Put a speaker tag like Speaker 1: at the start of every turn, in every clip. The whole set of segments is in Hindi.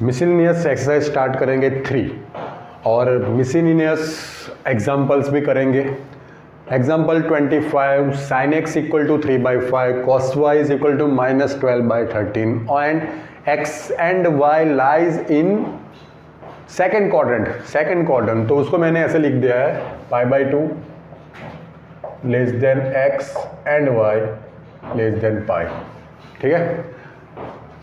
Speaker 1: मिसलिनियस एक्सरसाइज स्टार्ट करेंगे 3 और मिसलिनियस एग्जाम्पल्स भी करेंगे। Example 25 sin x equal to 3/5 cos y is equal to -12/13 and x and y lies in second quadrant. तो उसको मैंने ऐसे लिख दिया है π/2 less than x and y less than pi. ठीक है,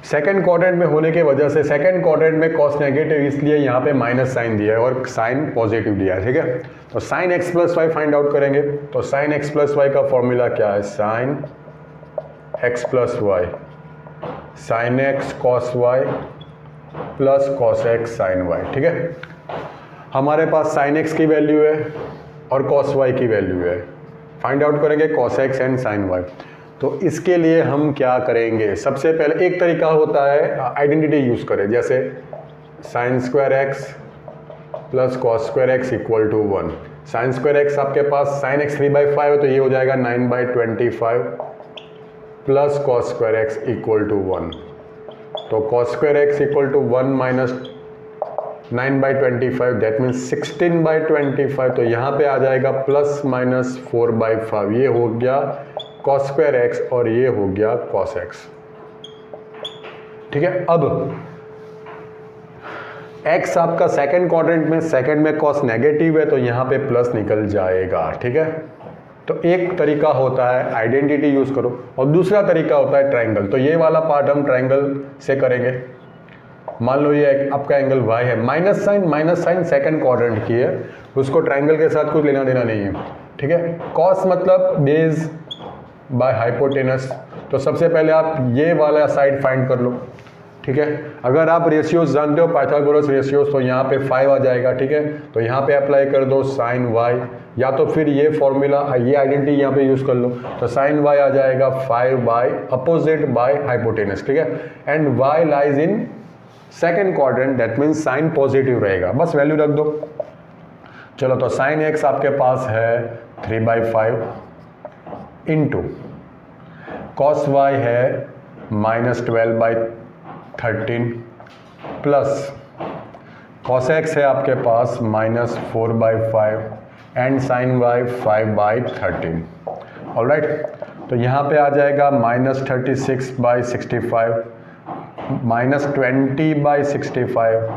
Speaker 1: सेकेंड क्वाड्रेंट में होने की वजह से सेकेंड क्वाड्रेंट में कॉस नेगेटिव, इसलिए यहाँ पे माइनस साइन दिया है और साइन पॉजिटिव दिया है। ठीक है, तो sine x plus y find out करेंगे। तो साइन x प्लस वाई का फॉर्मूला क्या है? Sine x plus y sine x cos y plus cos x sine y. ठीक है, हमारे पास साइन x की वैल्यू है और कॉस y की वैल्यू है। फाइंड आउट करेंगे cos x and sine y। तो इसके लिए हम क्या करेंगे? सबसे पहले एक तरीका होता है आइडेंटिटी यूज करें, जैसे sine square x plus cos square x equal to 1। Sine square x आपके पास साइन एक्स 3/5 है तो ये हो जाएगा 9/25 plus cos square x equal to 1। तो cos square x equal to 1 minus 9/25 that means 16/25। तो यहाँ पे आ जाएगा प्लस माइनस 4/5। ये हो गया कॉस स्क्वायर एक्स और ये हो गया कॉस एक्स। ठीक है, अब एक्स आपका सेकंड क्वाड्रेंट में, सेकंड में कॉस नेगेटिव है तो यहाँ पे प्लस निकल जाएगा। ठीक है, तो एक तरीका होता है आइडेंटिटी यूज करो और दूसरा तरीका होता है ट्रायंगल। तो ये वाला पार्ट हम ट्रायंगल से करेंगे। मान लो ये आपका एंगल y है, माइनस साइन सेकंड क्वाड्रेंट की है, उसको ट्रायंगल के साथ कुछ लेना देना नहीं है। ठीक है, कॉस मतलब बेस बाय हाइपोटेनस। तो सबसे पहले आप ये वाला साइड फाइंड कर लो। ठीक है, अगर आप रेशियोज जानते हो पाइथागोरस रेशियोज तो यहाँ पे 5 आ जाएगा। ठीक है, तो यहाँ पे अप्लाई कर दो साइन y, या तो फिर ये फॉर्मूला ये आइडेंटिटी यहाँ पे यूज कर लो। तो साइन y आ जाएगा 5 बाय अपोजिट बाय हाइपोटेनस। ठीक है, and y lies in second quadrant that means sign positive रहेगा, बस वैल्यू रख दो। चलो, तो साइन x आपके पास है 3/5 इंटू कॉस y है -12/13 प्लस कॉस x है आपके पास -4/5 एंड साइन y 5/13। ऑलराइट, तो यहाँ पे आ जाएगा -36/65 -20/65।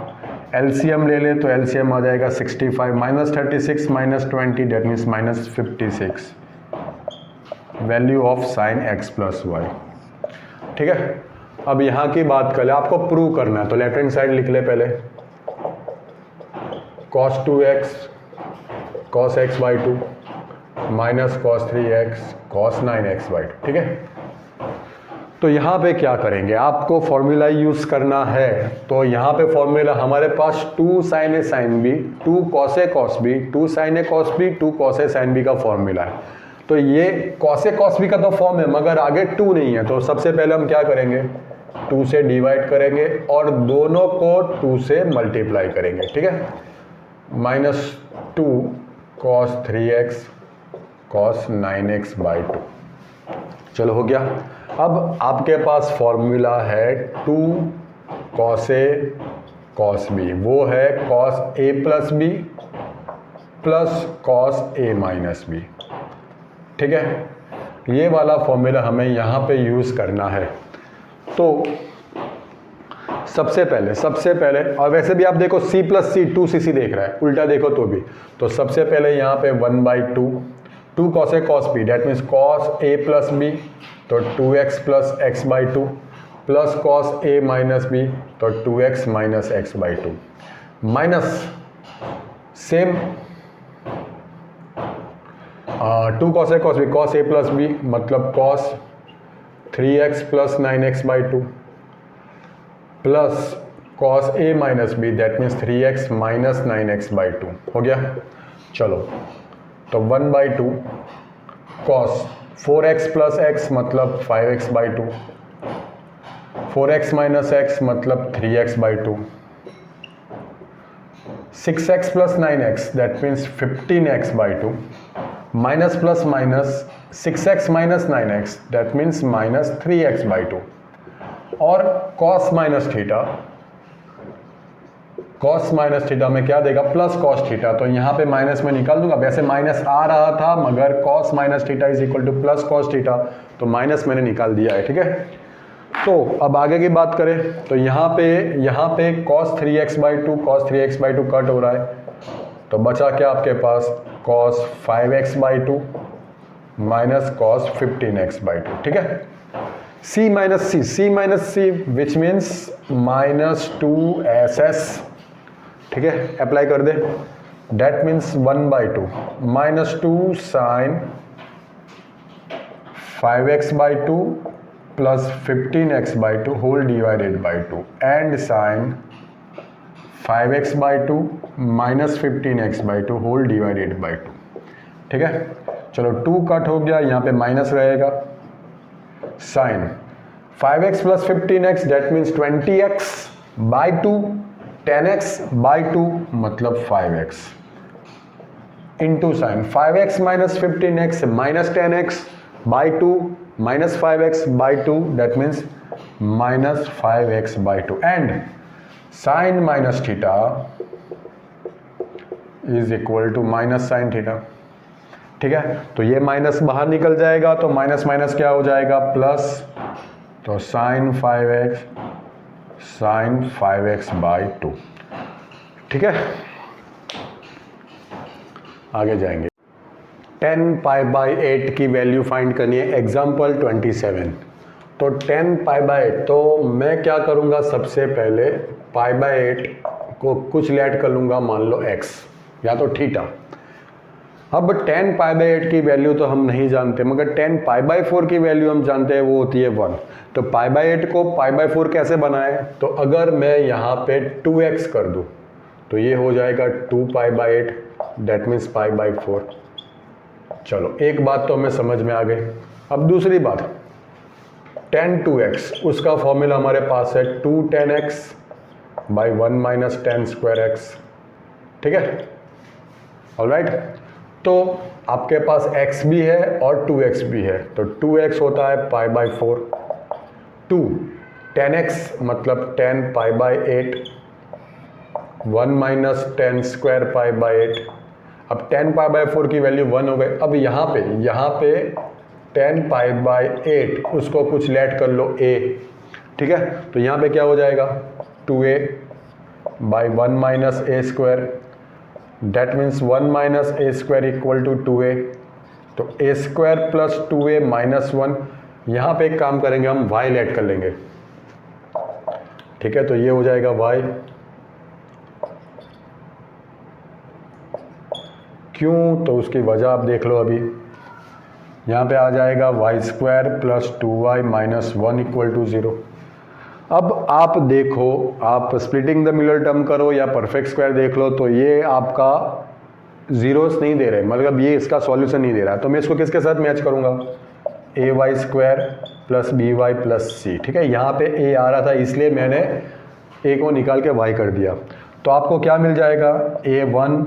Speaker 1: एलसीएम ले ले तो एलसीएम आ जाएगा 65 -36 -20 that means -56 value of sine x plus y. ठीक है, अब यहाँ की बात कर ले, आपको प्रूव करना है तो लेफ्ट हैंड साइड लिख ले पहले। cos 2x cos x/2 minus cos 3x cos 9x/2। ठीक है, तो यहाँ पे क्या करेंगे? आपको फॉर्मूला यूज करना है। तो यहाँ पे फॉर्मूला हमारे पास 2 sin a sin b 2 cos a cos b 2 sin a cos b 2 cos a sin b का फॉर्मूला है। तो ये cos a cos b का तो फॉर्म है मगर आगे 2 नहीं है, तो सबसे पहले हम क्या करेंगे? 2 से डिवाइड करेंगे और दोनों को 2 से मल्टीप्लाई करेंगे। ठीक है, -2 cos 3x cos 9x/2। चलो, हो गया। अब आपके पास फॉर्मूला है 2 cos a cos b, वो है cos a plus b plus cos a minus b। ठीक है, ये वाला फॉर्मूला हमें यहाँ पे यूज़ करना है। तो सबसे पहले और वैसे भी आप देखो c प्लस c 2cc देख रहा है, उल्टा देखो तो भी। तो सबसे पहले यहाँ पे 1/2 2 cos a cos b that means cos a plus b तो 2x plus x/2 plus cos a minus b तो 2x minus x/2 minus same 2 cos a cos b cos a plus b मतलब cos 3x plus 9x/2 plus cos a minus b that means 3x minus 9x/2। हो गया। चलो, तो 1/2 cos 4x प्लस x मतलब 5x/2 4x माइनस x मतलब 3x/2 6x plus 9x that means 15x/2 minus plus minus 6x minus 9x that means -3x/2 और cos minus theta cos minus theta में क्या देगा, प्लस कॉस थीटा। तो यहाँ पे माइनस में निकाल दूंगा, वैसे माइनस आ रहा था मगर cos minus theta is equal two plus cos theta, तो माइनस मैंने निकाल दिया है, ठीक है। तो अब आगे की बात करें तो यहाँ पे cos 3x/2 cos 3x/2 cut हो रहा है, तो बचा क्या आपके पास cos 5x/2 minus cos 15x/2, ठीक है। c minus C which means -2ss, ठीक है, अप्लाई कर दे। That means 1/2 -2 sine 5x/2 plus 15x/2 whole divided by 2 and sine 5x/2 minus 15x/2 whole divided by 2, ठीक है। चलो 2 कट हो गया, यहाँ पे माइनस रहेगा, sign 5x plus 15x that means 20x/2 10x/2 मतलब 5x into sine 5x minus 15x minus 10x/2 minus 5x/2 that means minus 5x/2 and sine minus theta is equal to minus sine theta, ठीक है। तो ये माइनस बाहर निकल जाएगा, तो माइनस माइनस क्या हो जाएगा प्लस, तो साइन 5x/2, ठीक है। आगे जाएंगे, 10π/8 की वैल्यू फाइंड करनी है, एग्जाम्पल 27। तो 10π/8, तो मैं क्या करूंगा, सबसे पहले π/8 को कुछ लेट कर लूंगा, मान लो x या तो थीटा। अब 10π/8 की वैल्यू तो हम नहीं जानते, मगर 10π/4 की वैल्यू हम जानते हैं, वो होती है 1। तो π/8 को π/4 कैसे बनाए, तो अगर मैं यहाँ पे 2x कर दूँ तो ये हो जाएगा 2π/8 डेट मीन्स π/4। चलो एक बात तो हमें समझ में आ गई। अब दूसरी बात, 10 2x, उसका फॉर्मूला हमारे पास है 2 10x/1 माइनस 10 स्क्वायर x, ठीक है, ऑलराइट। तो आपके पास x भी है और 2x भी है, तो 2x होता है π/4, 2 10x मतलब 10π/8, 1 माइनस 10 स्क्वायर π/8। अब 10π/4 की वैल्यू 1 हो गई। अब यहाँ पे 10π/8 उसको कुछ लेट कर लो a, ठीक है। तो यहाँ पे क्या हो जाएगा 2a/1 minus a square, that means 1 minus a square equal to 2a। तो a square plus 2a minus 1, यहाँ पे एक काम करेंगे हम y लेट कर लेंगे, ठीक है। तो ये हो जाएगा y, क्यों, तो उसकी वजह आप देख लो। अभी यहाँ पे आ जाएगा y square plus 2y minus 1 equal to 0। अब आप देखो, आप स्प्लिटिंग द मिडल टर्म करो या परफेक्ट स्क्वायर देख लो, तो ये आपका जीरोस नहीं दे रहे, मतलब ये इसका सॉल्यूशन नहीं दे रहा। तो मैं इसको किसके साथ मैच करूँगा, ay square plus by plus c, ठीक है। यहाँ पे a आ रहा था इसलिए मैंने a को निकाल के y कर दिया। तो आपको क्या मिल जाएगा, a1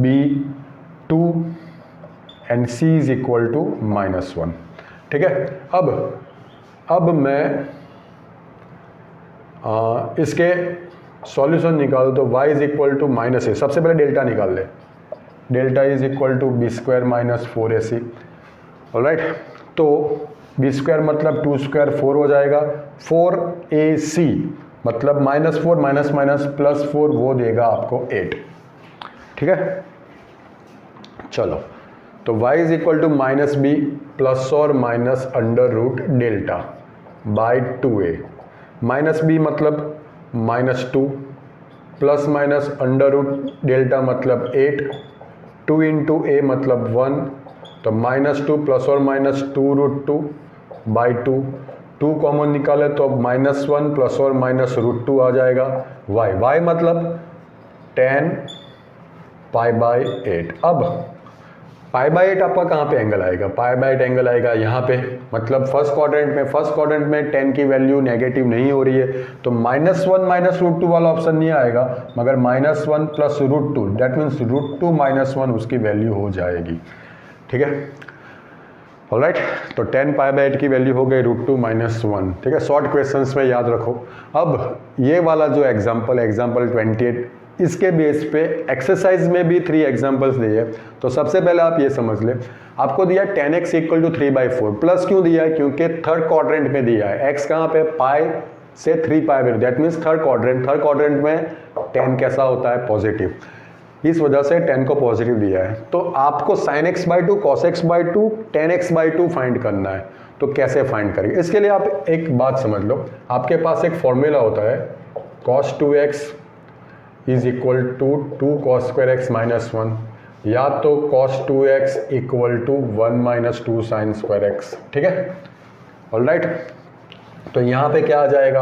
Speaker 1: b2 and c is equal to -1, ठीक है। अब मैं इसके सॉल्यूशन निकालूँ तो y is equal to -a, सबसे पहले डेल्टा निकाल ले, delta is equal to b square minus 4ac, alright. तो b स्क्वायर मतलब 2 स्क्वायर 4 हो जाएगा, 4ac मतलब -4 माइनस माइनस प्लस 4 वो देगा आपको 8, ठीक है। चलो तो y is equal to -b plus और minus under root delta by 2a, -b मतलब -2 plus minus under root delta मतलब 8, 2 इंटू a मतलब 1, तो -2 प्लस और माइनस 2√2 बाई 2, 2 कॉमन निकाले तो अब -1 प्लस और माइनस √2 आ जाएगा। y मतलब 10π/8। अब π/8 आपका कहाँ पे एंगल आएगा, π/8 एंगल आएगा यहाँ पे, मतलब फर्स्ट क्वाड्रेंट में 10 की वैल्यू नेगेटिव नहीं हो रही है, तो -1 माइनस √2 वाला ऑप्शन नहीं आएगा, मगर -1 प्लस √2 डेट मीन्स √2 -1 उसकी वैल्यू हो जाएगी, ठीक है। ऑलराइट, तो 10π/8 की वैल्यू हो गई √2 - 1। ठीक है, शॉर्ट क्वेश्चंस में याद रखो। अब ये वाला जो एग्जाम्पल 28, इसके बेस पे एक्सरसाइज में भी 3 एग्जाम्पल्स दिए। तो सबसे पहले आप ये समझ ले, आपको दिया 10x = 3/4। प्लस क्यों दिया है? क्योंकि थर्ड क्वाड्रेंट में दिया है। x कहाँ पे? पाई से 3π, that means third quadrant. Third quadrant में 10 कैसा होता है? पॉजिटिव। इस वजह से 10 को पॉजिटिव दिया है। तो आपको sin x/2, cos x/2, tan x/2 find करना है। तो कैसे फाइंड करेंगे? इसके लिए आप एक बात समझ लो, आपके पास एक फॉर्मूला होता है cos 2x = 2 cos square x - 1, या तो cos 2x = 1 - 2 sin square x। ठीक है, ऑलराइट। तो यहाँ पे क्या आ जाएगा?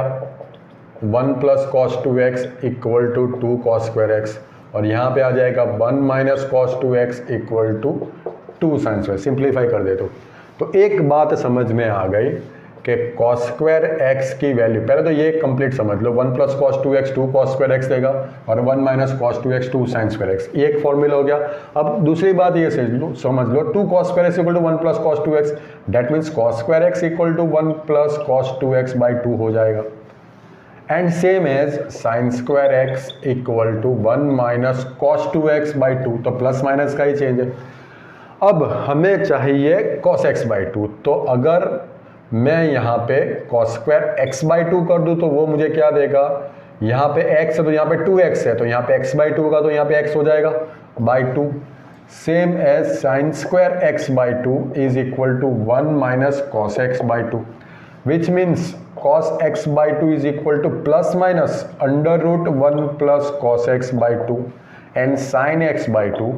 Speaker 1: 1 + cos 2x = 2 cos square x, और यहाँ पे आ जाएगा 1 - cos 2x = 2 sin square। Simplify कर दे तो एक बात समझ में आ गई कि cos square x की वैल्यू, पहले तो ये कंप्लीट समझ लो, 1 + cos 2x 2 cos square x देगा, और 1 - cos 2x 2 sin square x, ये एक फॉर्मूला हो गया। अब दूसरी बात ये समझ लो 2 cos square x = 1 + cos 2x, that means cos square x = 1 + cos 2x/2 हो जाएगा। And same as sin square x = 1 - cos 2x/2, तो प्लस माइनस का ही चेंज है। अब हमें चाहिए cos x/2, तो अगर मैं यहाँ पे cos square x/2 कर दूँ तो वो मुझे क्या देगा? यहाँ पे x है तो यहाँ पे 2x है, तो यहाँ पे x/2 होगा, तो यहाँ पे x हो जाएगा /2। Same as sin square x/2 = 1 - cos x/2, which means cos x/2 = ±√1 + cos x/2, and sin x/2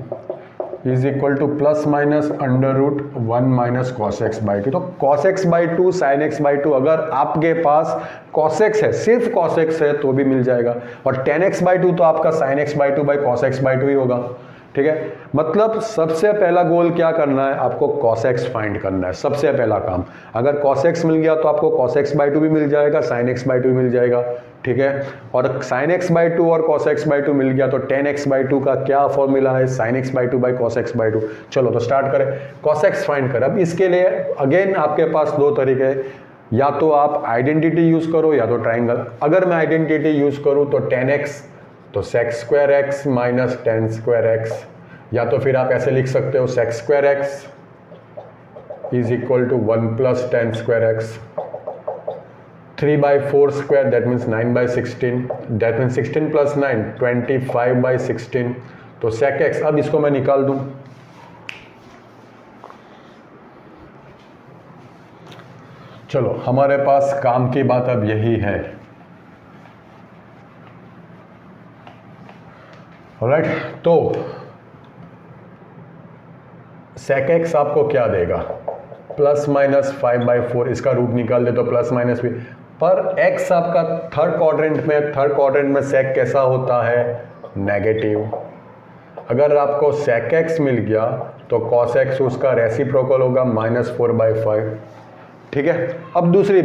Speaker 1: ±√1 - cos x/2। तो cos x/2 sin x/2, अगर आपके पास cos x है, सिर्फ cos x है तो भी मिल जाएगा, और tan x/2 तो आपका sin x/2 cos x/2 ही होगा। ठीक है, मतलब सबसे पहला गोल क्या करना है? आपको cos x फाइंड करना है, सबसे पहला काम। अगर cos x मिल गया तो आपको cos x/2 भी मिल जाएगा, sin x/2 भी मिल जाएगा। ठीक है, और sin x/2 और cos x/2 मिल गया तो tan x/2 का क्या फॉर्मूला है? sin x/2 cos x/2। चलो तो स्टार्ट करें, cos x फाइंड करें। अब इसके लिए अगेन आपके पास दो तरीके हैं, या तो आप आइडेंटिटी यूज करो या तो ट्राइंगल। अगर मैं आइडेंटिटी यूज करूं तो tan x तो sec² x - tan² x, या तो फिर आप ऐसे लिख सकते हो sec² x = 1 + tan² x, 3/4², that means 9/16, that means 16 + 9 25/16, तो sec x। अब इसको मैं निकाल दूं, चलो हमारे पास काम की बात अब यही है। ऑलराइट, तो sec x आपको क्या देगा? ±5/4, इसका रूट निकाल दे तो ± भी, पर x आपका थर्ड क्वाड्रेंट में sec कैसा होता है? नेगेटिव। अगर आपको sec x मिल गया तो cos x उसका रेसिप्रोकल होगा -4/5। ठीक है, अब दूसरी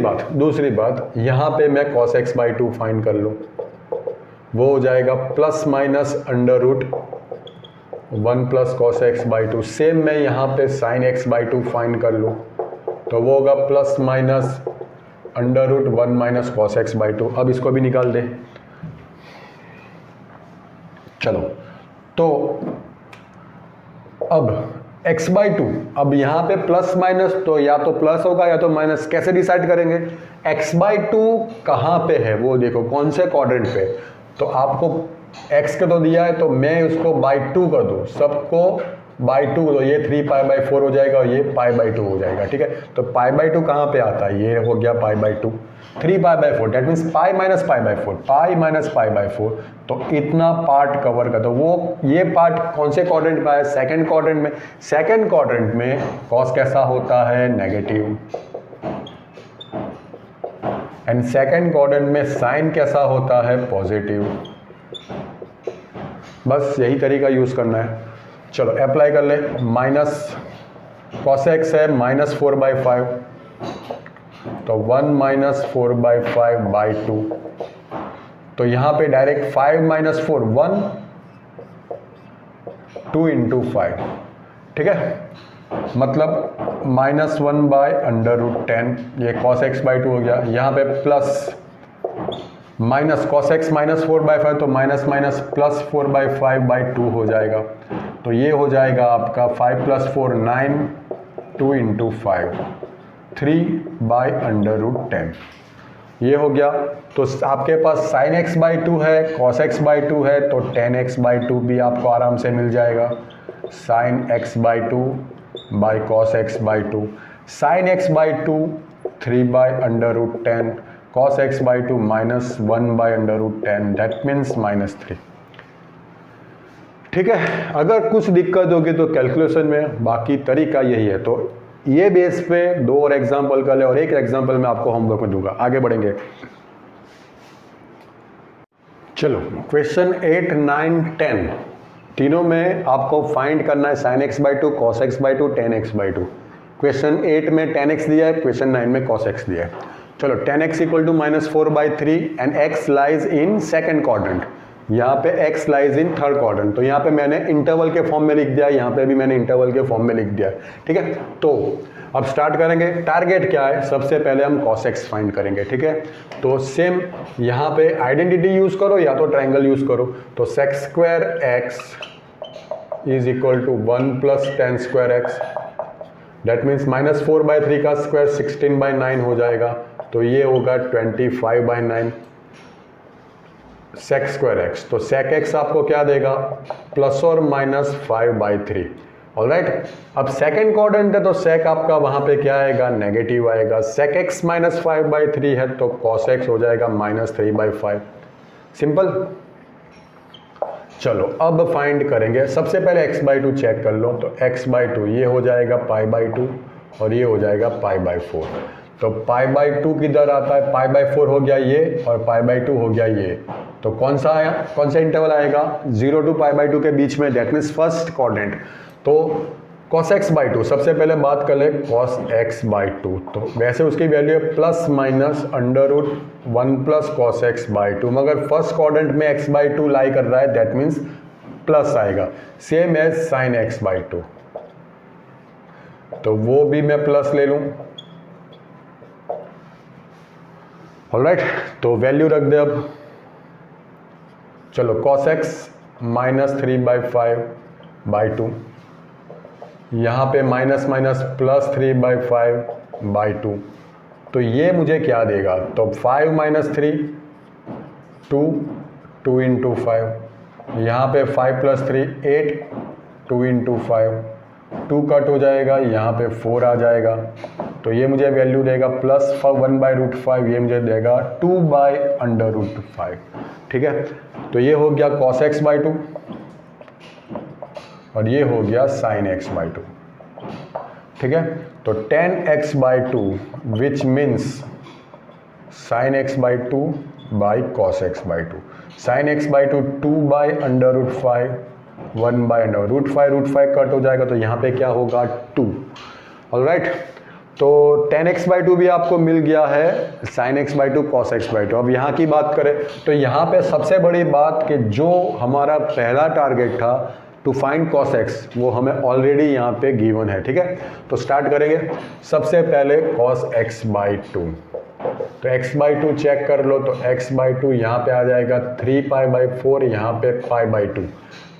Speaker 1: बात यहाँ पे मैं cos x/2 फाइंड कर लूँ, वो हो जाएगा ±√1 + cos x/2। सेम मैं यहाँ पे sin x/2 फाइंड कर लूँ तो वो होगा ±√1 - cos x/2। अब इसको भी निकाल दे। चलो, तो अब x/2, अब यहाँ पे प्लस माइनस तो या तो प्लस होगा या तो माइनस, कैसे डिसाइड करेंगे? x/2 कहाँ पे है वो देखो, कौन से क्वाड्रेंट पे? तो आपको x का तो दिया है तो मैं उसको /2 कर दूँ, सबको /2, तो ये 3π/4 हो जाएगा और ये π/2 हो जाएगा। ठीक है, तो π/2 कहाँ पे आता है? ये हो गया π/2, 3π/4, डेट मीन्स π - π/4, π - π/4। तो इतना पार्ट कवर कर दो। वो ये पार्ट कौन से क्वाड्रेंट में है? सेकंड क्वाड्रेंट में। सेकंड क्वाड्रेंट में कॉस कैसा होता है? नेगेटिव। एंड सेकंड क्वाड्रेंट में साइन कैसा होता है? पॉजिटिव। बस यही तरीका यूज करना है। चलो अप्लाई कर ले। माइनस cos x है -4/5, तो 1 - 4/5/2। तो यहाँ पे डायरेक्ट 5 - 4 1 2 × 5। ठीक है, मतलब -1/√10, ये cos x बाई 2 हो गया। यहाँ पे प्लस माइनस cos x -4/5, तो माइनस माइनस प्लस 4/5/2 हो जाएगा। तो ये हो जाएगा आपका 5 + 4 9, 2 × 5 3/√10, ये हो गया। तो आपके पास sin x बाई 2 है, cos x बाई 2 है, तो tan x बाई 2 भी आपको आराम से मिल जाएगा। sin x by 2 by cos x by 2, sin x by 2 3/√10, cos x by 2 -1/√10, that means -3। ठीक है, अगर कुछ दिक्कत होगी तो कैलकुलेशन में, बाकी तरीका यही है। तो ये बेस पे 2 और एग्जाम्पल कर ले और एक एग्जाम्पल मैं आपको होमवर्क में दूंगा। आगे बढ़ेंगे, चलो क्वेश्चन 8, 9, 10 तीनों में आपको फाइंड करना है sin x by 2, cos x by 2, tan x by 2। Question 8 में tan x दिया है, क्वेश्चन 9 में cos x दिया है। चलो tan x = -4/3 and x lies in second quadrant, यहाँ पे x lies in third quadrant. तो यहाँ पे मैंने इंटरवल के फॉर्म में लिख दिया, यहाँ पे भी मैंने इंटरवल के फॉर्म में लिख दिया। ठीक है, तो अब स्टार्ट करेंगे। टारगेट क्या है, सबसे पहले हम cos x फाइंड करेंगे। ठीक है, तो सेम यहाँ पे आइडेंटिटी यूज करो या तो ट्रायंगल यूज करो। तो sec² x is equal to 1 + tan² x, that means -4/3 का स्क्वायर 16/9 हो जाएगा। तो ये होगा 25/9 sec² x। तो sec x आपको क्या देगा, ±5/3। ऑलराइट, अब सेकंड क्वाड्रेंट है तो sec आपका वहां पे क्या आएगा, नेगेटिव आएगा। sec x -5/3 है तो cos x हो जाएगा -3/5। सिंपल। चलो अब फाइंड करेंगे। सबसे पहले x बाई 2 चेक कर लो। तो x बाई 2 ये हो जाएगा π/2 और ये हो जाएगा π/4। तो π/2 किधर आता है, π/4 हो गया ये और π/2 हो गया ये। तो कौन सा आया, कौन सा इंटरवल आएगा, 0 to π/2 के बीच में, दैट मीन्स फर्स्ट क्वाड्रेंट। तो cos x बाई 2, सबसे पहले बात कर ले cos x बाई 2। तो वैसे उसकी वैल्यू है ±√1 + cos x बाई 2, मगर फर्स्ट क्वाड्रेंट में x बाई 2 लाई कर रहा है, दैट मीन्स प्लस आएगा। Same as sin x by 2, तो वो भी मैं प्लस ले लूं। ऑलराइट, तो वैल्यू रख दे अब। चलो cos x -3/5/2, यहाँ पे माइनस माइनस +3/5/2, तो ये मुझे क्या देगा, तो 5 - 3 2, 2 × 5, यहाँ पे 5 + 3 8, 2 × 5, 2 कट हो जाएगा, यहाँ पे 4 आ जाएगा। तो ये मुझे वैल्यू देगा +1/√5, ये मुझे देगा 2/√5। ठीक है, तो ये हो गया cos x बाई 2 और ये हो गया sin x बाई 2। ठीक है, तो tan x by 2 which means sin x by 2 by cos x by 2। sin x by 2 2/√5, 1/√5 cut हो जाएगा, तो यहाँ पे क्या होगा 2। ऑलराइट, तो tan x बाई 2 भी आपको मिल गया है, sin x by 2, cos x by 2। अब यहाँ की बात करें तो यहाँ पे सबसे बड़ी बात कि जो हमारा पहला टारगेट था टू फाइंड cos x, वो हमें ऑलरेडी यहाँ पे गिवन है। ठीक है, तो स्टार्ट करेंगे। सबसे पहले cos x बाई 2, तो x बाई 2 चेक कर लो। तो x बाई 2 यहाँ पे आ जाएगा 3π/4, यहाँ पे π/2,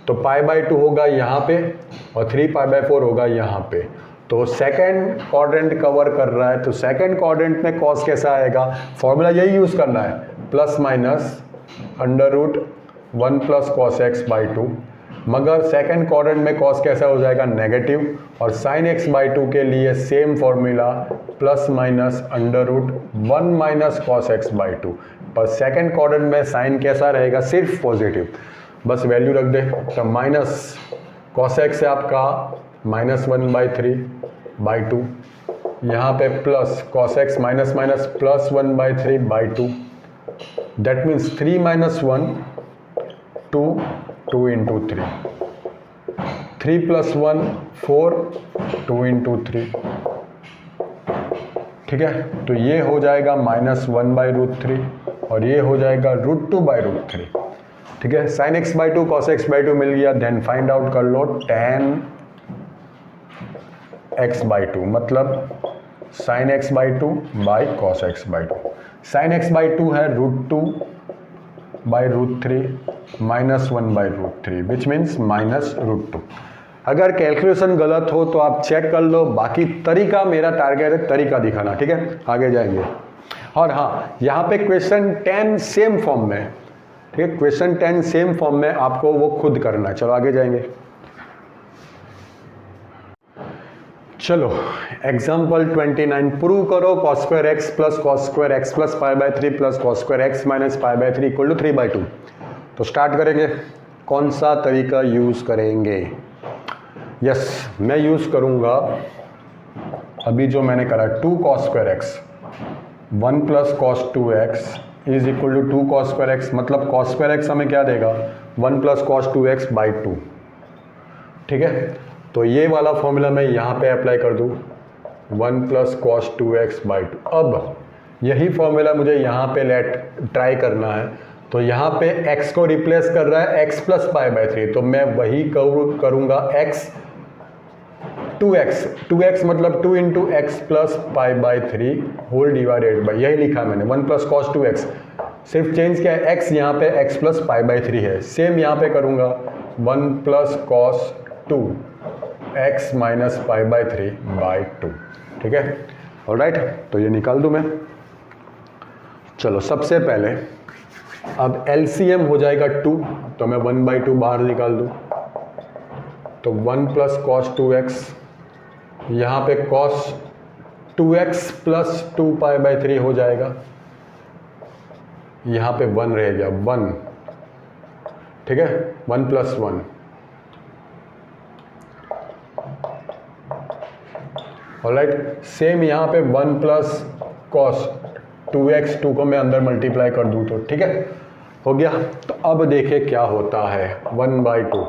Speaker 1: तो π/2 होगा यहाँ पे और 3π/4 होगा यहाँ पे। तो सेकंड क्वाड्रेंट कवर कर रहा है, तो सेकंड क्वाड्रेंट में cos कैसा आएगा, फॉर्मूला यही यूज़ करना है, ±√1 + cos x बाई 2, मगर सेकंड क्वाड्रेंट में cos कैसा हो जाएगा, नेगेटिव। और sin x बाई 2 के लिए same formula ±√1 - cos x by 2, पर सेकंड क्वाड्रेंट में साइन कैसा रहेगा, सिर्फ पॉजिटिव। बस वैल्यू रख दे। तो माइनस cos x है आपका -1/3/2, यहाँ पे plus cos x +1/3/2, that means 3 - 1 2, 2 × 3, 3 + 1 4, 2 × 3। ठीक है, तो ये हो जाएगा -1/√3 और ये हो जाएगा √2/√3। ठीक है, sin x by 2 cos x by 2 मिल गया। देन फाइंड आउट कर लो tan एक्स बाई टू, मतलब sine x by two by cos x by two. Sine x by two है √2 बाई √3 -1 बाई √3 विच मीन्स -√2। अगर कैलकुलेशन गलत हो तो आप चेक कर लो, बाकी तरीका मेरा टारगेट है तरीका दिखाना, ठीक है। आगे जाएंगे। और हाँ, यहाँ पे क्वेश्चन 10 सेम फॉर्म में, ठीक है, क्वेश्चन 10 सेम फॉर्म में, आपको वो खुद करना है। चलो आगे जाएंगे। चलो एग्जाम्पल 29, प्रूव करो cos square x plus cos square x plus pi by 3 plus cos square x minus pi by 3 equal to 3/2। तो स्टार्ट करेंगे। कौन सा तरीका यूज करेंगे? यस, मैं यूज करूंगा अभी जो मैंने करा 2 cos square x 1 plus cos 2x is equal to 2 cos square x, मतलब cos स्क्वायर एक्स हमें क्या देगा 1 प्लस कॉस 2x बाई 2, ठीक है। तो ये वाला फॉर्मूला मैं यहाँ पे अप्लाई कर दूँ 1 प्लस कॉस 2x बाई 2। अब यही फॉर्मूला मुझे यहाँ पे ट्राई करना है, तो यहाँ पे x को रिप्लेस कर रहा है x प्लस पाई बाई 3, तो मैं वही करूँगा x 2x मतलब 2 into x plus pi by 3 whole divided by, यही लिखा मैंने 1 प्लस कॉस 2x, सिर्फ चेंज क्या है x यहाँ पे x प्लस पाई बाई 3 है। सेम यहाँ पे करूँगा 1 plus cos 2x minus pi by 3 by 2, ठीक है। ऑलराइट, तो ये निकाल दूँ मैं। चलो सबसे पहले अब LCM हो जाएगा 2, तो मैं 1/2 बाहर निकाल दूँ, तो 1 प्लस कॉस 2x, यहाँ पे cos 2x plus 2 pi by 3 हो जाएगा, यहाँ पे 1 रह गया 1, ठीक है, 1 प्लस 1, ऑलराइट। सेम यहाँ पे 1 प्लस कॉस 2x, 2 को मैं अंदर मल्टीप्लाई कर दूँ तो ठीक है, हो गया। तो अब देखें क्या होता है 1/2,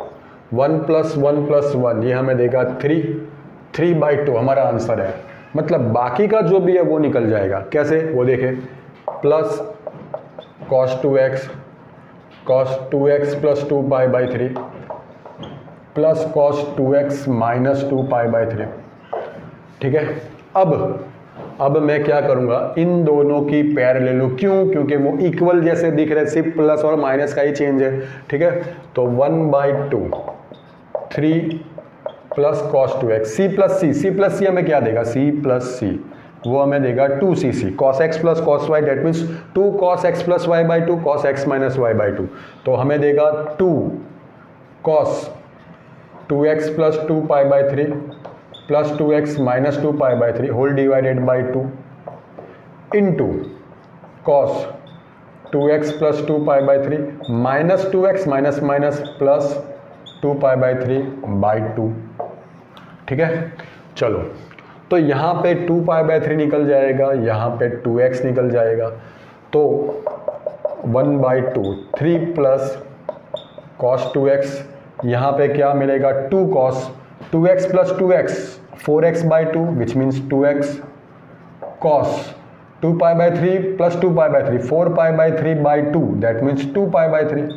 Speaker 1: 1 प्लस 1 प्लस 1 ये हमें देगा 3/2 हमारा आंसर है, मतलब बाकी का जो भी है वो निकल जाएगा। कैसे वो देखें, plus cos 2x plus 2 pi by 3 plus cos 2x minus 2 pi by 3, ठीक है। अब मैं क्या करूंगा, इन दोनों की पेयर ले लूँ, क्यों? क्योंकि वो इक्वल जैसे दिख रहे, सिर्फ प्लस और माइनस का ही चेंज है, ठीक है। तो 1/2 3 plus cos 2x, C plus C हमें क्या देगा, सी प्लस सी, वो हमें देगा 2cc cos x plus cos y, that means 2 cos x plus y by 2 cos x minus y by 2, तो हमें देगा 2 cos 2x plus 2 pi by 3 plus 2x minus 2 pi by 3 whole divided by 2 into cos 2x plus 2 pi by 3 minus 2x minus minus plus 2 pi by 3 by 2, ठीक है। चलो तो यहाँ पे 2 पाई बाई 3 निकल जाएगा, यहाँ पे 2x निकल जाएगा, तो 1/2 3 प्लस कॉस 2x, यहाँ पे क्या मिलेगा 2 cos 2x plus 2x 4x by 2 which means 2x cos 2 pi by 3 plus 2 pi by 3 4 pi by 3 by 2 that means 2 pi by 3,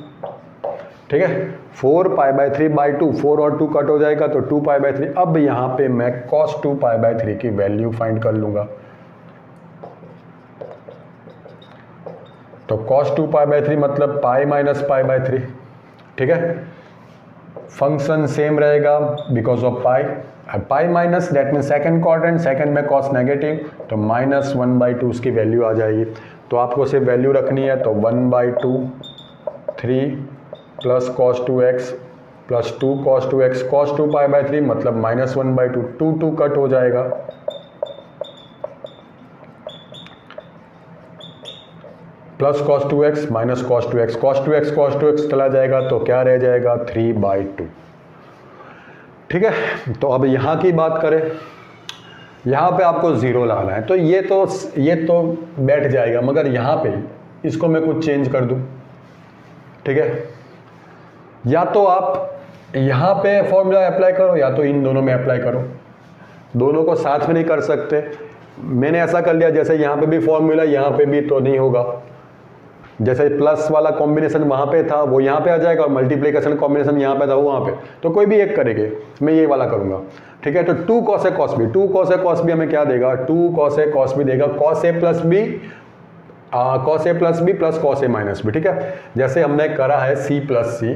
Speaker 1: ठीक है। 4 पाई बाई 3 बाई 2, 4 और 2 कट हो जाएगा तो 2 पाई बाई 3। अब यहाँ पे मैं cos 2 पाई बाई 3 की वैल्यू फाइंड कर लूँगा, तो cos 2 पाई बाई 3 मतलब पाई माइनस पाई बाई 3, ठीक है। फंक्शन सेम रहेगा because of pi minus that mean second quadrant, second में cos नेगेटिव, तो -1/2 उसकी वैल्यू आ जाएगी। तो आपको सिर्फ वैल्यू रखनी है, तो 1/2 3 plus cos 2x plus 2 cos 2x cos 2 pi by 3 मतलब -1/2, 2 कट हो जाएगा, plus cos 2x minus cos 2x चला जाएगा, तो क्या रह जाएगा 3/2, ठीक है। तो अब यहाँ की बात करें, यहाँ पे आपको 0 लाना है, तो ये तो बैठ जाएगा, मगर यहाँ पे इसको मैं कुछ चेंज कर दूँ, ठीक है। या तो आप यहाँ पे फॉर्मूला अप्लाई करो या तो इन दोनों में अप्लाई करो, दोनों को साथ में नहीं कर सकते। मैंने ऐसा कर लिया जैसे यहाँ पे भी फॉर्मूला यहाँ पे भी, तो नहीं होगा, जैसे प्लस वाला कॉम्बिनेशन वहाँ पे था वो यहाँ पे आ जाएगा, और मल्टीप्लिकेशन कॉम्बिनेशन यहाँ पे था वो वहाँ पे, तो कोई भी एक करेंगे, मैं ये वाला करूँगा। ठीक है, तो 2 cos A cos B, 2 cos A cos B हमें क्या देगा, 2 cos A cos B देगा, cos A plus B cos A plus B plus cos A minus B। ठीक है, जैसे हमने करा है C प्लस C,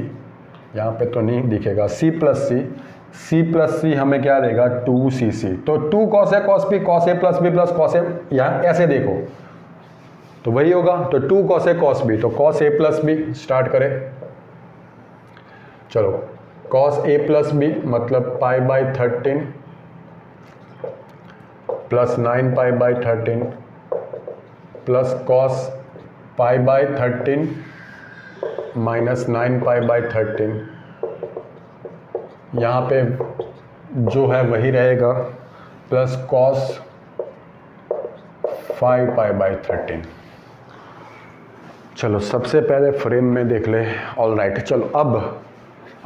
Speaker 1: यहाँ पे तो नहीं दिखेगा, C प्लस C हमें क्या देगा 2cc, तो 2 cos A cos B cos A plus B plus cos A, यहाँ ऐसे देखो तो वही होगा, तो 2 cos A cos B, तो cos A plus B start करें। चलो cos A प्लस B मतलब पाई by 13 plus 9 pi by 13 plus cos pi by 13 minus 9 pi by 13, यहाँ पे जो है वही रहेगा, प्लस cos 5 पाई बाई 13। चलो सबसे पहले फ्रेम में देख ले। ऑल राइट, चलो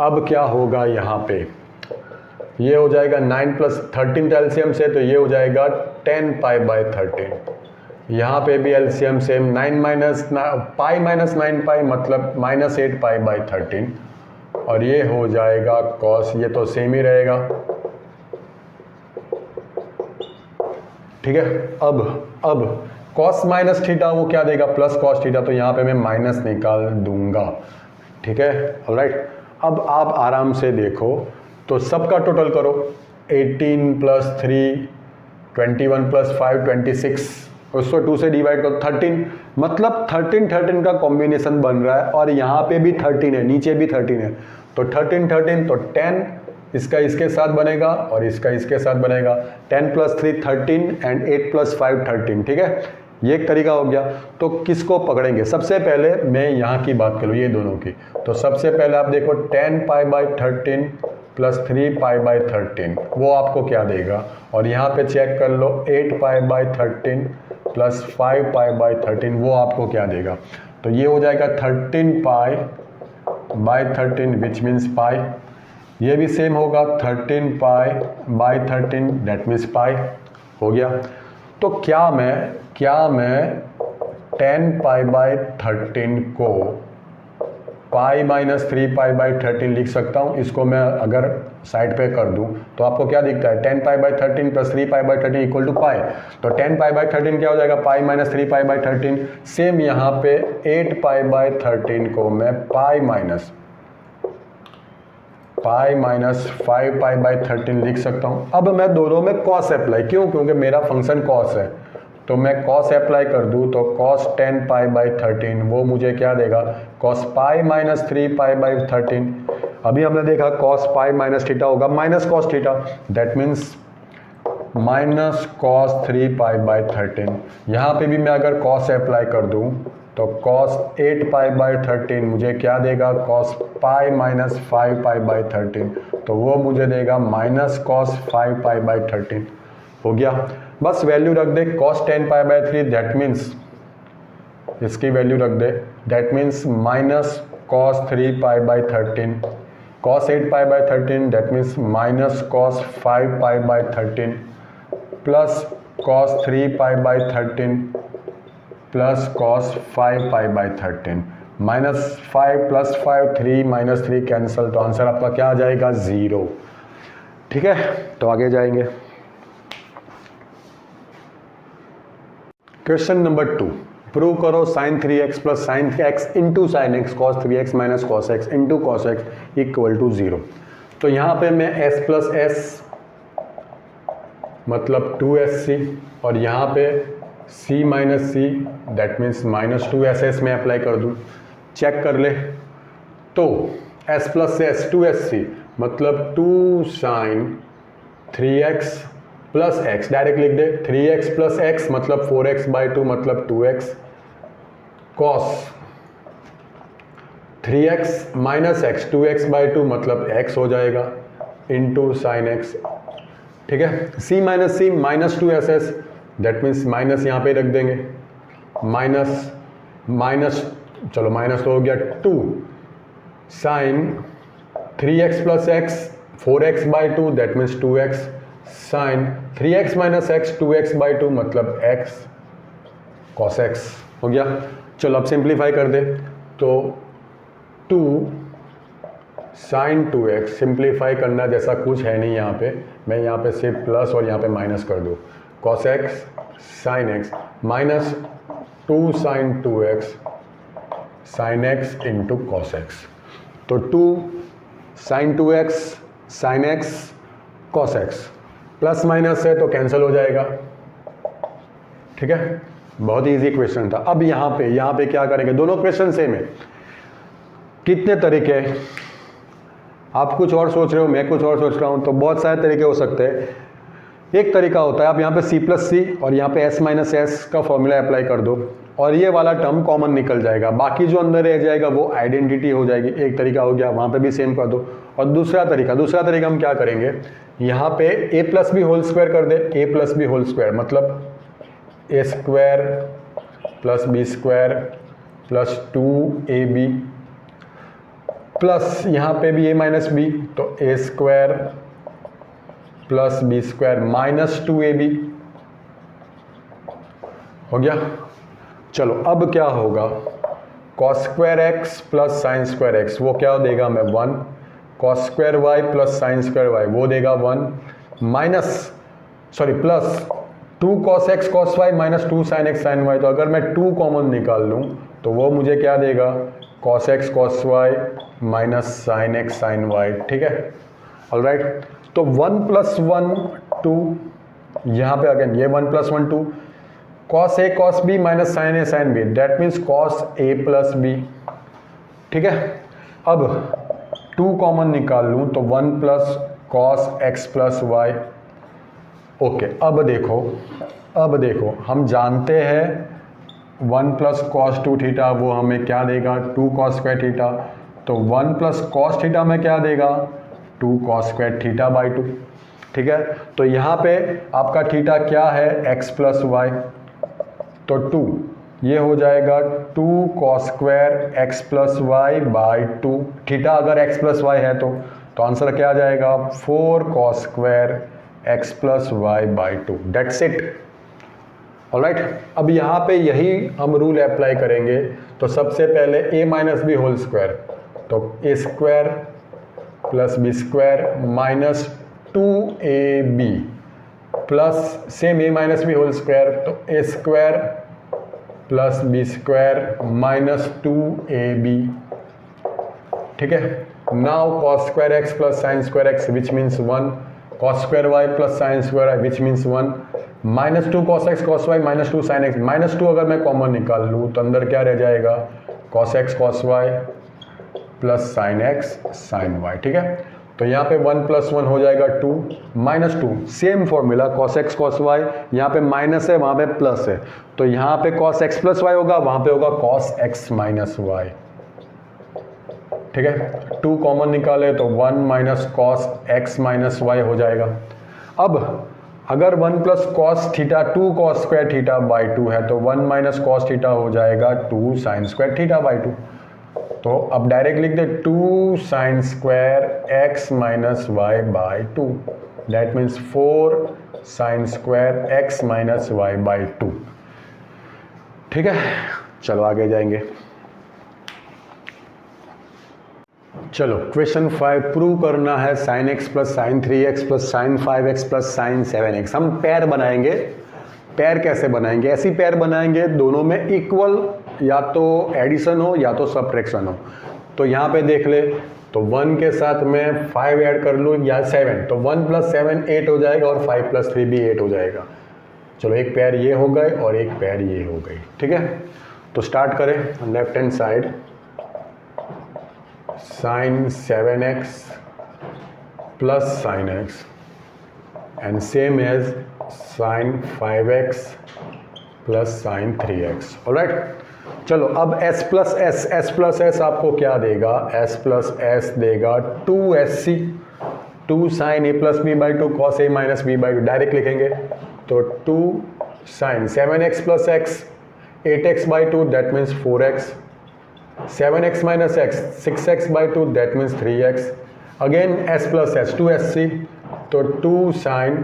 Speaker 1: अब क्या होगा, यहाँ पे ये हो जाएगा 9 प्लस 13 एलसीएम से, तो ये हो जाएगा 10 पाई बाई 13। यहाँ पे भी LCM same, 9 minus pi minus 9 पाई मतलब माइनस 8 पाई बाई 13, और ये हो जाएगा कॉस, ये तो सेम ही रहेगा। ठीक है, अब कॉस माइनस थीटा वो क्या देगा, प्लस कॉस थीटा, तो यहाँ पे मैं माइनस निकाल दूंगा। ठीक है, ऑलराइट, अब आप आराम से देखो, तो सबका टोटल करो, 18 प्लस 3 21 प्लस 5 26, उसको 2 से डिवाइड करो 13, मतलब 13 का कॉम्बिनेशन बन रहा है, और यहाँ पे भी 13 है, नीचे भी 13 है, तो 13 तो 10 इसका इसके साथ बनेगा और इसका इसके साथ बनेगा, 10 प्लस 3 13 एंड 8 प्लस 5 13। ठीक है, ये एक तरीका हो गया। तो किसको पकड़ेंगे, सबसे पहले मैं यहाँ की बात करूँ, ये दोनों की, तो सबसे पहले आप देखो 10 pi by 13 plus 3 pi by 13 वो आपको क्या देगा, और यहाँ पे चेक कर लो 8 pi by 13 plus 5 pi by 13 वो आपको क्या देगा, तो ये हो जाएगा 13 पाई बाई 13 विच मीन्स पाई, ये भी सेम होगा 13 पाई बाई 13 दैट मीन्स पाई हो गया। तो क्या मैं 10 पाई बाई 13 को पाई माइनस 3 पाई बाई 13 लिख सकता हूँ, इसको मैं अगर साइड पे कर दूँ तो आपको क्या दिखता है, 10 pi by 13 plus 3 pi by 13 equal to pi, तो 10 पाई बाई 13 क्या हो जाएगा, pi minus 3 pi by 13। Same यहाँ पे 8 पाई बाई 13 को मैं पाई माइनस 5 पाई बाई 13 लिख सकता हूँ। अब मैं दोनों में कॉस अप्लाई, क्योंकि मेरा फंक्शन कॉस है, तो मैं कॉस अप्लाई कर दूँ तो कॉस 10 पाई बाई 13 वो मुझे क्या देगा, cos pi minus 3 pi by 13। अभी हमने देखा कॉस पाई माइनस थीटा होगा minus cos theta, that means minus cos 3 pi by 13। यहाँ पे भी मैं अगर कॉस अप्लाई कर दूँ तो कॉस 8 पाई बाई 13 मुझे क्या देगा, cos pi minus 5 pi by 13, तो वो मुझे देगा माइनस कॉस 5 पाई बाई 13 हो गया। बस वैल्यू रख दे, cos 10 pi by 3 that means इसकी वैल्यू रख दे, that means minus cos 3 pi by 13, cos 8 pi by 13 that means minus cos 5 pi by 13 plus cos 3 pi by 13 plus cos 5 pi by 13, minus 5 plus 5 3 minus 3 cancel, तो आंसर आपका क्या आ जाएगा, 0। ठीक है, तो आगे जाएंगे। क्वेश्चन नंबर 2, प्रूव करो sine 3x plus sine x into sine x cos 3x minus cos x into cos x equal to 0। तो यहाँ पे मैं s प्लस s मतलब 2sc, और यहाँ पे c minus c that means minus 2ss में अप्लाई कर दूँ, चेक कर ले, तो s प्लस s 2sc मतलब 2 sine 3x plus x, direct लिख दे, 3x प्लस x मतलब 4x बाई 2 मतलब 2x, cos 3x minus x 2x by 2 मतलब x हो जाएगा इंटू साइन x। ठीक है, c minus c minus 2ss that means minus यहाँ पे रख देंगे, माइनस माइनस चलो माइनस तो हो गया 2 sine 3x plus x 4x by 2 that means 2x sine 3x minus x 2x by 2 मतलब x कॉस x हो गया। चलो अब सिंप्लीफाई कर दे, तो 2 sin 2x, सिंप्लीफाई करना जैसा कुछ है नहीं यहाँ पे, मैं यहाँ पे सिर्फ प्लस और यहाँ पे माइनस कर दूँ, cos x sin x minus 2 sin 2x sin x into cos x, तो 2 sin 2x sin x cos x, plus minus है तो कैंसिल हो जाएगा, ठीक है। बहुत ही इजी क्वेश्चन था। अब यहाँ पे क्या करेंगे, दोनों क्वेश्चन सेम है। कितने तरीके, आप कुछ और सोच रहे हो, मैं कुछ और सोच रहा हूँ, तो बहुत सारे तरीके हो सकते हैं। एक तरीका होता है आप यहाँ पे c प्लस सी और यहाँ पे s माइनस एस का फॉर्मूला अप्लाई कर दो और ये वाला टर्म कॉमन निकल जाएगा, बाकी जो अंदर रह जाएगा वो आइडेंटिटी हो जाएगी। एक तरीका हो गया, वहाँ पे भी सेम कर दो। और दूसरा तरीका हम क्या करेंगे, यहाँ पे a plus b whole square कर दे, a plus b whole square मतलब a square plus b square plus 2ab plus यहाँ पे भी a माइनस बी, तो a square plus b square minus 2ab हो गया। चलो अब क्या होगा, cos square x plus sine square x वो क्या देगा, मैं 1, cos square y plus sine square y वो देगा 1, plus 2 cos x cos y minus 2 sin x sin y, तो अगर मैं 2 कॉमन निकाल लूँ तो वो मुझे क्या देगा, cos x cos y minus sin x sin y, ठीक है। ऑलराइट, तो 1 प्लस 1 2, यहाँ पे अगेन ये 1 plus 1 2, cos a cos b minus sin a sin b, that means cos a plus b, ठीक है। अब 2 कॉमन निकाल लूँ तो 1 plus cos x plus y, okay. अब देखो हम जानते हैं 1 प्लस कॉस 2 थीटा वो हमें क्या देगा, 2 कॉस स्क्वायर थीटा, तो 1 प्लस कॉस थीटा में क्या देगा, 2 कॉस स्क्वायर थीटा बाई 2, ठीक है। तो यहाँ पे आपका थीटा क्या है, x प्लस वाई, तो 2 ये हो जाएगा 2 cos square x plus y by 2, theta अगर x प्लस वाई है तो आंसर क्या आ जाएगा, 4 cos square x plus y by 2, that's it. Alright, अब यहाँ पे यही हम रूल अप्लाई करेंगे। तो सबसे पहले a minus b whole square, तो a square plus b square minus 2ab plus same a minus b whole square, तो a square plus b square minus 2ab, ठीक है। Now cos square x plus sine square x which means 1, cos square y plus sine square y which means 1, minus 2 cos x cos y minus 2 sin x, minus 2 अगर मैं कॉमन निकाल लूँ तो अंदर क्या रह जाएगा, cos x cos y plus sin x sin y, ठीक है। तो यहाँ पे 1 प्लस 1 हो जाएगा 2 minus 2, same formula cos x cos y, यहाँ पे माइनस है वहाँ पे प्लस है, तो यहाँ पे cos x प्लस y होगा, वहाँ पे होगा cos x माइनस y, ठीक है। 2 कॉमन निकाले तो 1 minus cos x minus y हो जाएगा। अब अगर 1 plus cos theta 2 cos square theta by 2 है तो 1 माइनस कॉस थीटा हो जाएगा 2 साइन स्क्वायर थीटा बाई 2। तो अब डायरेक्ट लिख दे 2 sine square x minus y by 2, that means 4 sine square x minus y by 2, ठीक है। चलो आगे जाएंगे। चलो क्वेश्चन 5 प्रूव करना है sine x plus sign 3x plus sign 5x plus sign 7x। हम पेयर बनाएंगे। पेयर कैसे बनाएंगे, ऐसी पेयर बनाएंगे दोनों में इक्वल या तो एडिशन हो या तो सब्ट्रैक्शन हो। तो यहाँ पे देख ले, तो 1 के साथ मैं 5 ऐड कर लूँ या 7, तो 1 प्लस 7 8 हो जाएगा और 5 प्लस 3 भी 8 हो जाएगा। चलो एक पेयर ये हो गए और एक पेयर ये हो गई, ठीक है। तो स्टार्ट करें left hand side, sin 7x plus sin x and same as sin 5x plus sin 3x, alright। चलो अब s plus s आपको क्या देगा, s plus s देगा 2sc, 2 sin a plus b by 2 cos a minus b by 2, direct लिखेंगे तो 2 sin 7x plus x 8x by 2 that means 4x, 7x minus x 6x by 2 that means 3x, again s plus s 2sc, तो 2 sin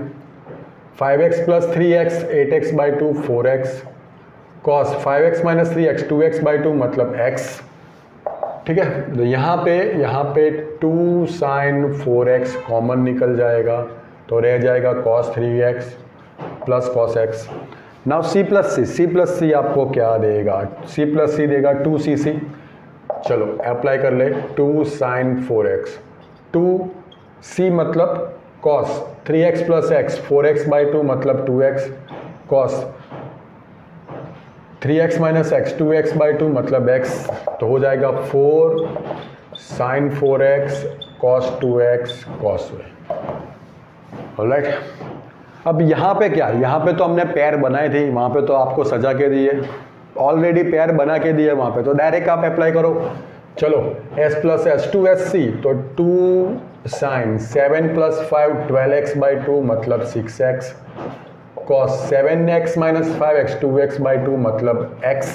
Speaker 1: 5x plus 3x 8x by 2 4x, cos 5x minus 3x 2x by 2 मतलब x, ठीक है। तो यहाँ पे 2 साइन 4x कॉमन निकल जाएगा, तो रह जाएगा cos 3x plus cos x। Now C plus C आपको क्या देगा? सी प्लस सी देगा 2cc। चलो अप्लाई कर ले, 2 साइन 4x, 2c मतलब cos 3x plus x, 4x by 2 मतलब 2x, cos 3x minus x 2x by 2 मतलब x, तो हो जाएगा 4 sine 4x cos 2x cos y। Alright, अब यहाँ पे क्या, यहाँ पे तो हमने पैर बनाए थे, वहाँ पे तो आपको सजा के दिए, ऑलरेडी पैर बना के दिए वहाँ पे, तो डायरेक्ट आप अप्लाई करो। चलो s प्लस एस 2sc, तो 2 साइन 7 प्लस 5 12x बाई 2 मतलब 6x, cos 7x minus 5x 2x by 2 मतलब x।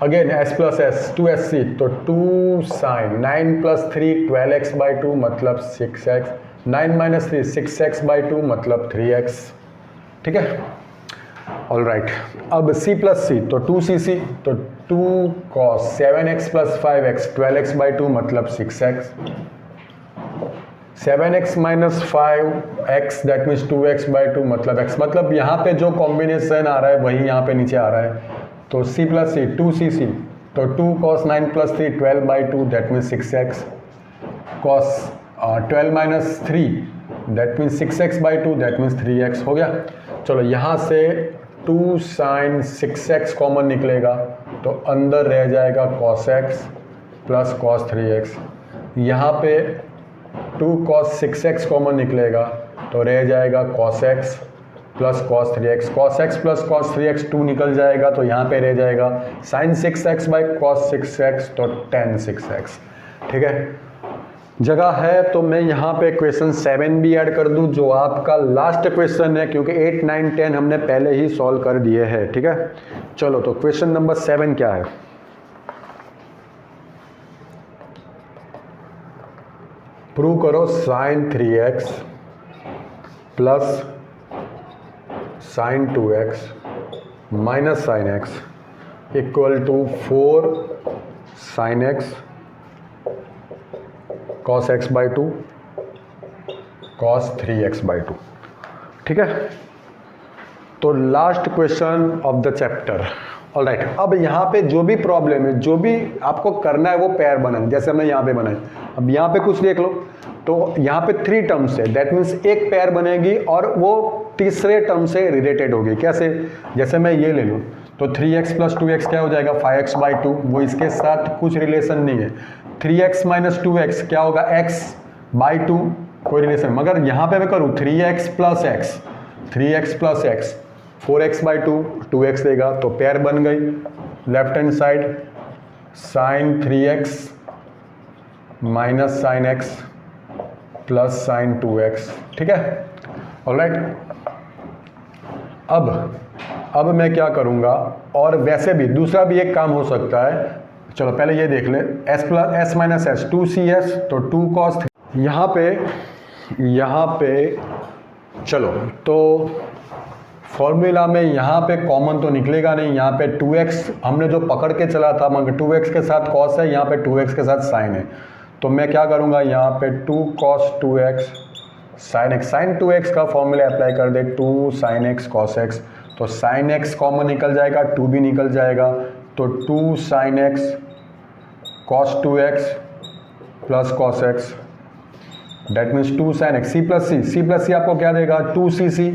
Speaker 1: Again s plus S 2sc, तो 2 साइन 9 प्लस 3 12x बाई 2 मतलब 6x, 9 माइनस 3 6x बाई 2 मतलब 3x, ठीक है। ऑलराइट, अब c प्लस सी, तो 2cc, तो 2 cos 7x plus 5x 12x by 2 मतलब 6x, 7x minus 5x that means 2x by 2 मतलब x, मतलब यहाँ पे जो कॉम्बिनेशन आ रहा है वही यहाँ पे नीचे आ रहा है। तो c प्लस सी 2cc, तो 2 cos 9 plus 3 12 by 2 that means 6x, cos 12 minus 3 that means 6x by 2 that means 3x हो गया। चलो यहाँ से 2 साइन 6x कॉमन निकलेगा, तो अंदर रह जाएगा cos x plus cos 3x, यहाँ पे 2 cos 6x कॉमन निकलेगा, तो रह जाएगा cos x plus cos 3x, cos x plus cos 3x 2 निकल जाएगा, तो यहाँ पे रह जाएगा sin 6x by cos 6x, तो tan 6x, ठीक है। जगह है तो मैं यहाँ पे क्वेश्चन 7 भी ऐड कर दूँ, जो आपका लास्ट क्वेश्चन है, क्योंकि 8 9 10 हमने पहले ही सॉल्व कर दिए हैं, ठीक है। चलो तो क्वेश्चन नंबर 7 क्या है? प्रूव करो sin 3x plus sin 2x minus sin x equal to 4 sin x cos x by 2 cos 3x by 2, ठीक है। तो last question of the chapter. Alright, अब यहाँ पे जो भी प्रॉब्लम है, जो भी आपको करना है वो पैर बनाए, जैसे हमने यहाँ पे बनाए। अब यहाँ पे कुछ देख लो, तो यहाँ पे 3 टर्म्स है, दैट मीन्स एक पैर बनेगी और वो तीसरे टर्म से रिलेटेड होगी। कैसे? जैसे मैं ये ले लूँ, तो 3x प्लस 2x क्या हो जाएगा 5x बाई 2, वो इसके साथ कुछ रिलेशन नहीं है। 3x माइनस 2x क्या होगा x बाई 2, कोई रिलेशन। मगर यहाँ पे मैं करूँ 3x plus x, 3x plus x 4x by 2 2x देगा, तो पैर बन गई। Left hand side sine 3x minus sine x plus sine 2x, ठीक है। ऑलराइट, अब मैं क्या करूँगा, और वैसे भी दूसरा भी एक काम हो सकता है। चलो पहले ये देख ले, s plus S minus S 2cs, तो 2 cos 3। यहाँ पे चलो तो फॉर्मूला में यहाँ पे कॉमन तो निकलेगा नहीं, यहाँ पे 2x हमने जो पकड़ के चला था, मगर 2x के साथ cos है, यहाँ पे 2x के साथ sin है। तो मैं क्या करूँगा, यहाँ पे 2 cos 2x sin x, sin 2x का फॉर्मूला अप्लाई कर दे, 2 sin x cos x, तो sin x कॉमन निकल जाएगा, 2 भी निकल जाएगा, तो 2 sin x cos 2x plus cos x that means 2 sin x। C plus C आपको क्या देगा 2cc,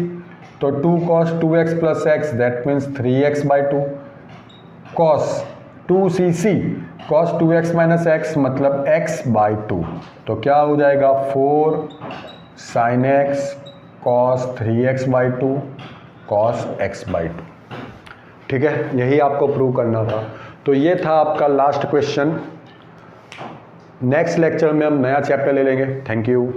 Speaker 1: तो 2 cos 2x plus x that means 3x by 2 cos 2cc cos 2x minus x मतलब x बाई 2, तो क्या हो जाएगा 4 sin x cos 3x by 2 cos x by 2, ठीक है। यही आपको प्रूव करना था। तो ये था आपका लास्ट क्वेश्चन। नेक्स्ट लेक्चर में हम नया चैप्टर ले लेंगे। Thank you.